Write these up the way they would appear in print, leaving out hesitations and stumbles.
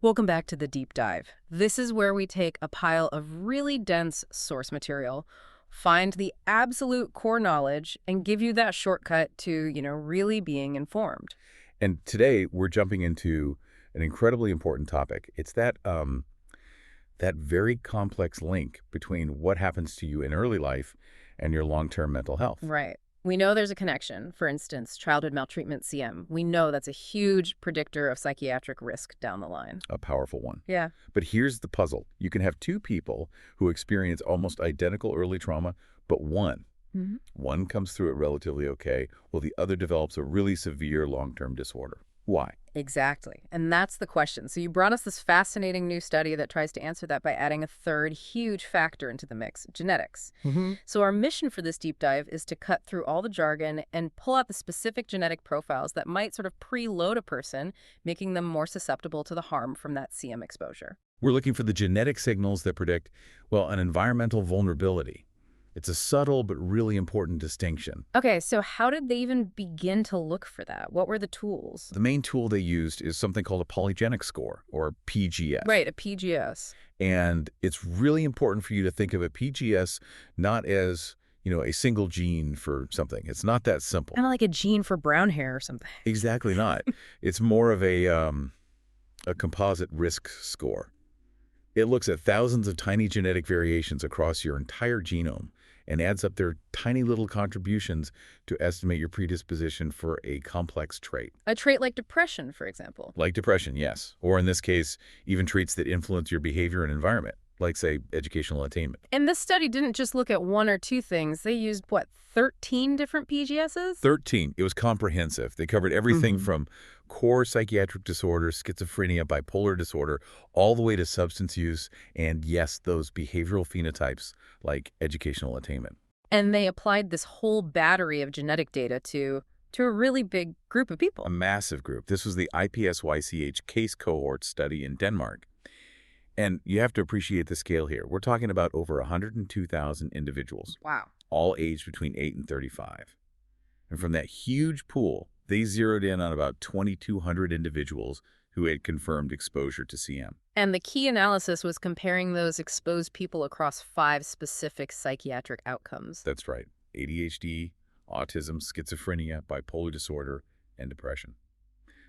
Welcome back to the deep dive. This is where we take a pile of really dense source material, find the absolute core knowledge, and give you that shortcut to, really being informed. And today we're jumping into an incredibly important topic. It's that very complex link between what happens to you in early life and your long-term mental health. Right. We know there's a connection. For instance, childhood maltreatment, CM. We know that's a huge predictor of psychiatric risk down the line. A powerful one. Yeah. But here's the puzzle. You can have two people who experience almost identical early trauma, but one comes through it relatively okay, while the other develops a really severe long-term disorder. Why? Exactly. And that's the question. So you brought us this fascinating new study that tries to answer that by adding a third huge factor into the mix, genetics. So our mission for this deep dive is to cut through all the jargon and pull out the specific genetic profiles that might sort of preload a person, making them more susceptible to the harm from that CM exposure. We're looking for the genetic signals that predict, well, an environmental vulnerability. It's a subtle but really important distinction. Okay, so how did they even begin to look for that? What were the tools? The main tool they used is something called a polygenic score, or PGS. Right, a PGS. And it's really important for you to think of a PGS not as, a single gene for something. It's not that simple. Kind of like a gene for brown hair or something. Exactly not. It's more of a composite risk score. It looks at thousands of tiny genetic variations across your entire genome and adds up their tiny little contributions to estimate your predisposition for a complex trait. A trait like depression, for example. Like depression, yes. Or in this case, even traits that influence your behavior and environment, like, say, educational attainment. And this study didn't just look at one or two things. They used, 13 different PGSs? 13. It was comprehensive. They covered everything from core psychiatric disorders, schizophrenia, bipolar disorder, all the way to substance use, and yes, those behavioral phenotypes like educational attainment. And they applied this whole battery of genetic data to a really big group of people. A massive group. This was the IPSYCH case cohort study in Denmark. And you have to appreciate the scale here. We're talking about over 102,000 individuals. Wow. All aged between 8 and 35. And from that huge pool, they zeroed in on about 2,200 individuals who had confirmed exposure to CM. And the key analysis was comparing those exposed people across 5 specific psychiatric outcomes. That's right. ADHD, autism, schizophrenia, bipolar disorder, and depression.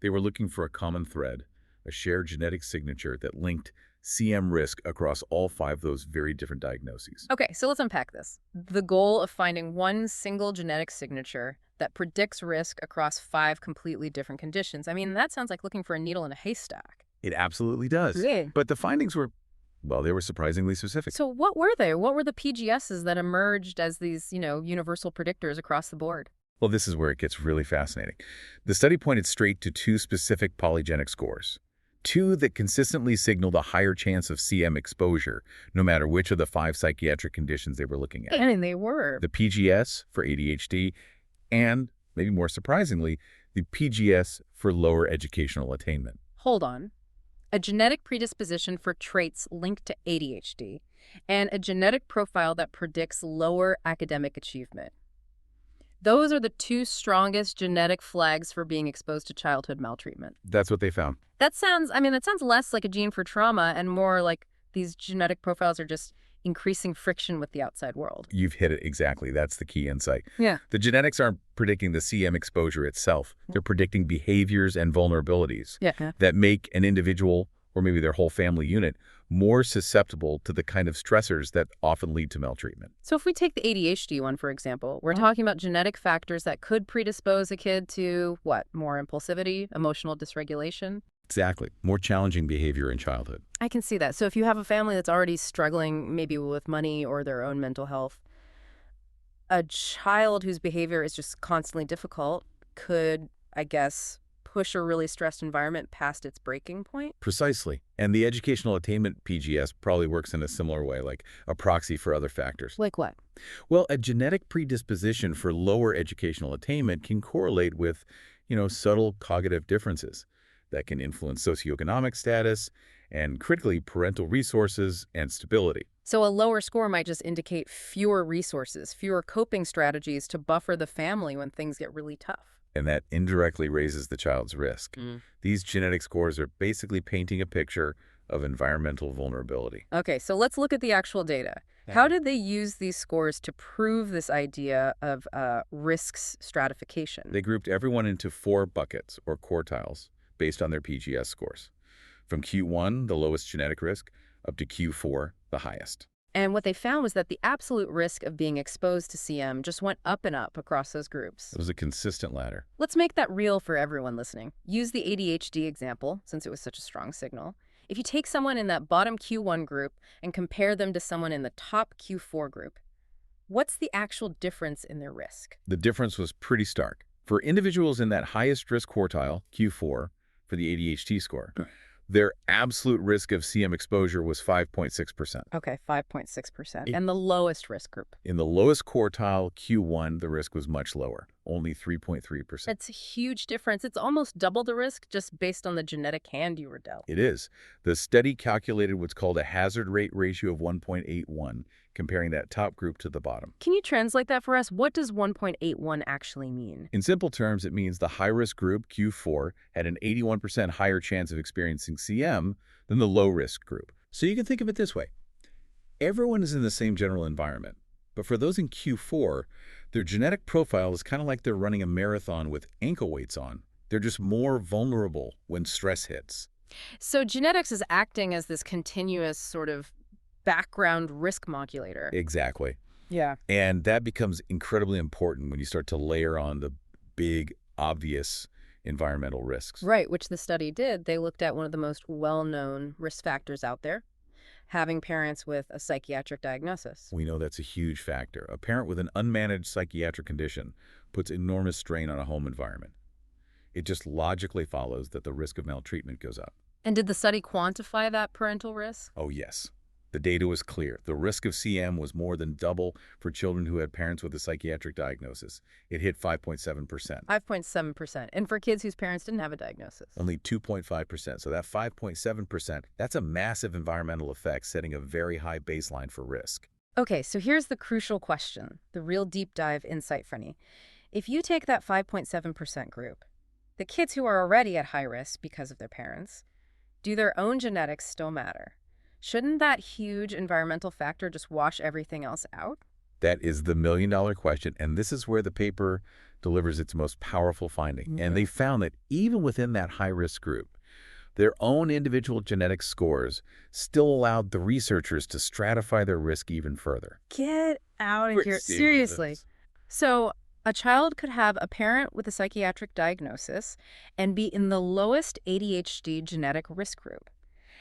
They were looking for a common thread, a shared genetic signature that linked CM risk across all 5 of those very different diagnoses. Okay, so let's unpack this. The goal of finding one single genetic signature that predicts risk across 5 completely different conditions. I mean, that sounds like looking for a needle in a haystack. It absolutely does. Yeah. But the findings were, they were surprisingly specific. So what were they? What were the PGSs that emerged as these, universal predictors across the board? Well, this is where it gets really fascinating. The study pointed straight to 2 specific polygenic scores. 2 that consistently signaled a higher chance of CM exposure, no matter which of the 5 psychiatric conditions they were looking at. And they were. The PGS for ADHD, and, maybe more surprisingly, the PGS for lower educational attainment. Hold on. A genetic predisposition for traits linked to ADHD, and a genetic profile that predicts lower academic achievement. Those are the 2 strongest genetic flags for being exposed to childhood maltreatment. That's what they found. That sounds less like a gene for trauma and more like these genetic profiles are just increasing friction with the outside world. You've hit it exactly. That's the key insight. Yeah. The genetics aren't predicting the CM exposure itself. They're predicting behaviors and vulnerabilities that make an individual, or maybe their whole family unit, more susceptible to the kind of stressors that often lead to maltreatment. So if we take the ADHD one, for example, we're talking about genetic factors that could predispose a kid to, more impulsivity, emotional dysregulation? Exactly. More challenging behavior in childhood. I can see that. So if you have a family that's already struggling maybe with money or their own mental health, a child whose behavior is just constantly difficult could, push a really stressed environment past its breaking point. Precisely. And the educational attainment PGS probably works in a similar way, like a proxy for other factors. Like what? Well, a genetic predisposition for lower educational attainment can correlate with, subtle cognitive differences that can influence socioeconomic status and, critically, parental resources and stability. So a lower score might just indicate fewer resources, fewer coping strategies to buffer the family when things get really tough. and that indirectly raises the child's risk. These genetic scores are basically painting a picture of environmental vulnerability. Okay, so let's look at the actual data. How did they use these scores to prove this idea of risks stratification? They grouped everyone into 4 buckets, or quartiles, based on their PGS scores. From Q1, the lowest genetic risk, up to Q4, the highest. And what they found was that the absolute risk of being exposed to CM just went up and up across those groups. It was a consistent ladder. Let's make that real for everyone listening. Use the ADHD example, since it was such a strong signal. If you take someone in that bottom Q1 group and compare them to someone in the top Q4 group, what's the actual difference in their risk? The difference was pretty stark. For individuals in that highest risk quartile, Q4, for the ADHD score, their absolute risk of CM exposure was 5.6%. Okay, 5.6%. And the lowest risk group? In the lowest quartile, Q1, the risk was much lower, only 3.3%. That's a huge difference. It's almost double the risk just based on the genetic hand you were dealt. It is. The study calculated what's called a hazard rate ratio of 1.81, comparing that top group to the bottom. Can you translate that for us? What does 1.81 actually mean? In simple terms, it means the high-risk group, Q4, had an 81% higher chance of experiencing CM than the low-risk group. So you can think of it this way. Everyone is in the same general environment, but for those in Q4, their genetic profile is kind of like they're running a marathon with ankle weights on. They're just more vulnerable when stress hits. So genetics is acting as this continuous sort of background risk modulator. Exactly. Yeah. And that becomes incredibly important when you start to layer on the big, obvious environmental risks. Right, which the study did. They looked at one of the most well-known risk factors out there, having parents with a psychiatric diagnosis. We know that's a huge factor. A parent with an unmanaged psychiatric condition puts enormous strain on a home environment. It just logically follows that the risk of maltreatment goes up. And did the study quantify that parental risk? Oh, yes. The data was clear. The risk of CM was more than double for children who had parents with a psychiatric diagnosis. It hit 5.7%. 5.7%. And for kids whose parents didn't have a diagnosis? Only 2.5%. So that 5.7%, that's a massive environmental effect, setting a very high baseline for risk. Okay, so here's the crucial question, the real deep dive insight, Franny. If you take that 5.7% group, the kids who are already at high risk because of their parents, do their own genetics still matter? Shouldn't that huge environmental factor just wash everything else out? That is the million-dollar question, and this is where the paper delivers its most powerful finding. And they found that even within that high-risk group, their own individual genetic scores still allowed the researchers to stratify their risk even further. Get out of here. Seriously. So a child could have a parent with a psychiatric diagnosis and be in the lowest ADHD genetic risk group.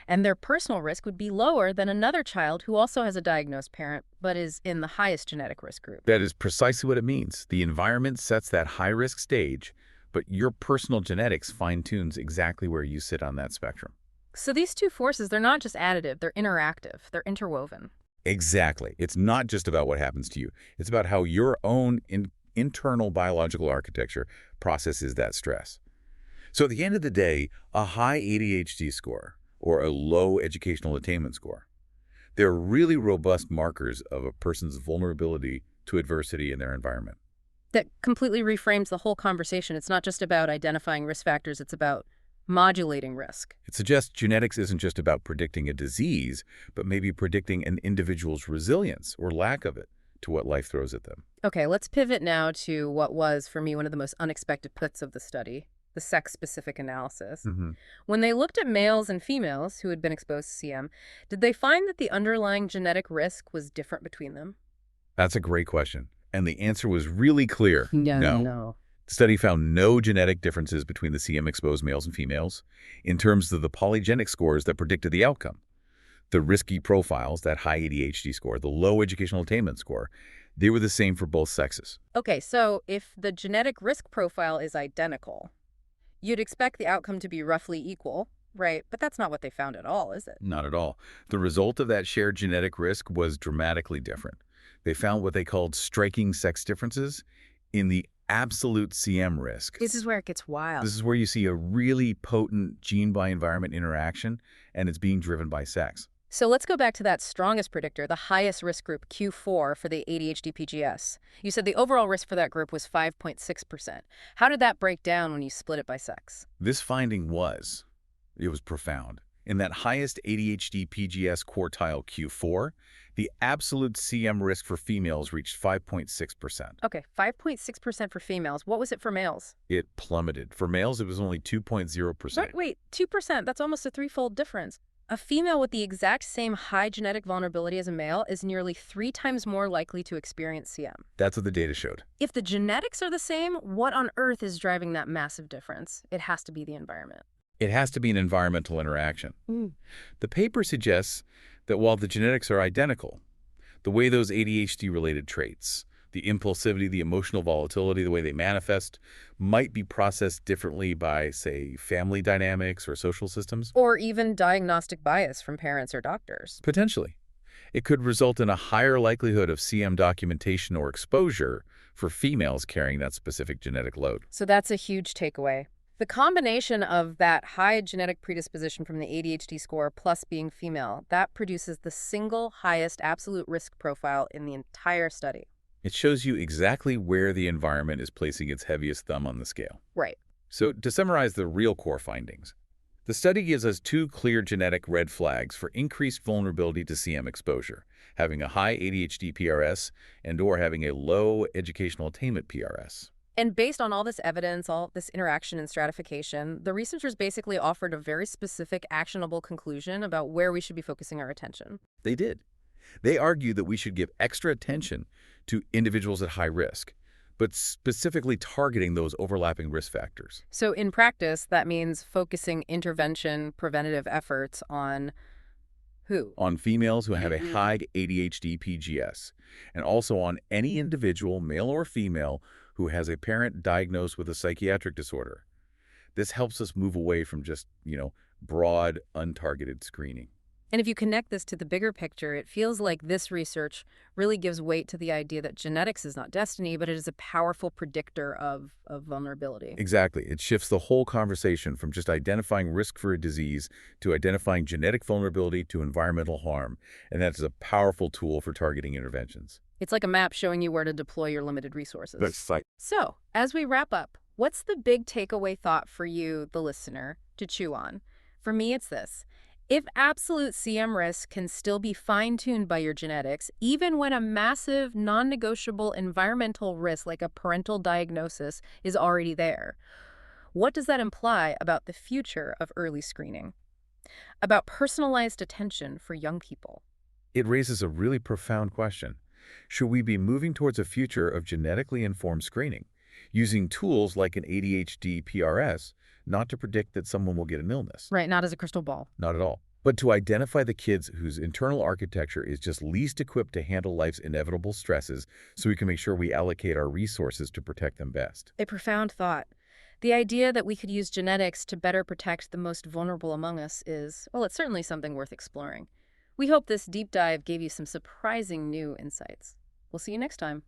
And their personal risk would be lower than another child who also has a diagnosed parent but is in the highest genetic risk group. That is precisely what it means. The environment sets that high-risk stage, but your personal genetics fine-tunes exactly where you sit on that spectrum. So these two forces, they're not just additive, they're interactive, they're interwoven. Exactly. It's not just about what happens to you. It's about how your own internal biological architecture processes that stress. So at the end of the day, a high ADHD score or a low educational attainment score, they're really robust markers of a person's vulnerability to adversity in their environment. That completely reframes the whole conversation. It's not just about identifying risk factors, it's about modulating risk. It suggests genetics isn't just about predicting a disease, but maybe predicting an individual's resilience or lack of it to what life throws at them. Okay, let's pivot now to what was, for me, one of the most unexpected puts of the study, the sex-specific analysis. When they looked at males and females who had been exposed to CM, did they find that the underlying genetic risk was different between them? That's a great question. And the answer was really clear. No. The study found no genetic differences between the CM-exposed males and females in terms of the polygenic scores that predicted the outcome. The risky profiles, that high ADHD score, the low educational attainment score, they were the same for both sexes. Okay, so if the genetic risk profile is identical, you'd expect the outcome to be roughly equal, right? But that's not what they found at all, is it? Not at all. The result of that shared genetic risk was dramatically different. They found what they called striking sex differences in the absolute CM risk. This is where it gets wild. This is where you see a really potent gene-by-environment interaction, and it's being driven by sex. So let's go back to that strongest predictor, the highest risk group, Q4, for the ADHD PGS. You said the overall risk for that group was 5.6%. How did that break down when you split it by sex? This finding it was profound. In that highest ADHD PGS quartile Q4, the absolute CM risk for females reached 5.6%. Okay, 5.6% for females. What was it for males? It plummeted. For males, it was only 2.0%. Wait, 2%. That's almost a threefold difference. A female with the exact same high genetic vulnerability as a male is nearly 3 times more likely to experience CM. That's what the data showed. If the genetics are the same, what on earth is driving that massive difference? It has to be the environment. It has to be an environmental interaction. The paper suggests that while the genetics are identical, the way those ADHD-related traits, the impulsivity, the emotional volatility, the way they manifest, might be processed differently by, say, family dynamics or social systems. Or even diagnostic bias from parents or doctors. Potentially. It could result in a higher likelihood of CM documentation or exposure for females carrying that specific genetic load. So that's a huge takeaway. The combination of that high genetic predisposition from the ADHD score plus being female, that produces the single highest absolute risk profile in the entire study. It shows you exactly where the environment is placing its heaviest thumb on the scale. Right. So to summarize the real core findings, the study gives us 2 clear genetic red flags for increased vulnerability to CM exposure, having a high ADHD PRS and/or having a low educational attainment PRS. And based on all this evidence, all this interaction and stratification, the researchers basically offered a very specific, actionable conclusion about where we should be focusing our attention. They did. They argued that we should give extra attention to individuals at high risk, but specifically targeting those overlapping risk factors. So in practice, that means focusing intervention, preventative efforts on who? On females who have a high ADHD PGS, and also on any individual, male or female, who has a parent diagnosed with a psychiatric disorder. This helps us move away from just, broad, untargeted screening. And if you connect this to the bigger picture, it feels like this research really gives weight to the idea that genetics is not destiny, but it is a powerful predictor of vulnerability. Exactly. It shifts the whole conversation from just identifying risk for a disease to identifying genetic vulnerability to environmental harm. And that is a powerful tool for targeting interventions. It's like a map showing you where to deploy your limited resources. That's right. So, as we wrap up, what's the big takeaway thought for you, the listener, to chew on? For me, it's this. If absolute CM risk can still be fine-tuned by your genetics, even when a massive, non-negotiable environmental risk like a parental diagnosis is already there, what does that imply about the future of early screening? About personalized attention for young people? It raises a really profound question. Should we be moving towards a future of genetically informed screening, using tools like an ADHD PRS, not to predict that someone will get an illness? Right, not as a crystal ball. Not at all. But to identify the kids whose internal architecture is just least equipped to handle life's inevitable stresses so we can make sure we allocate our resources to protect them best. A profound thought. The idea that we could use genetics to better protect the most vulnerable among us is, well, it's certainly something worth exploring. We hope this deep dive gave you some surprising new insights. We'll see you next time.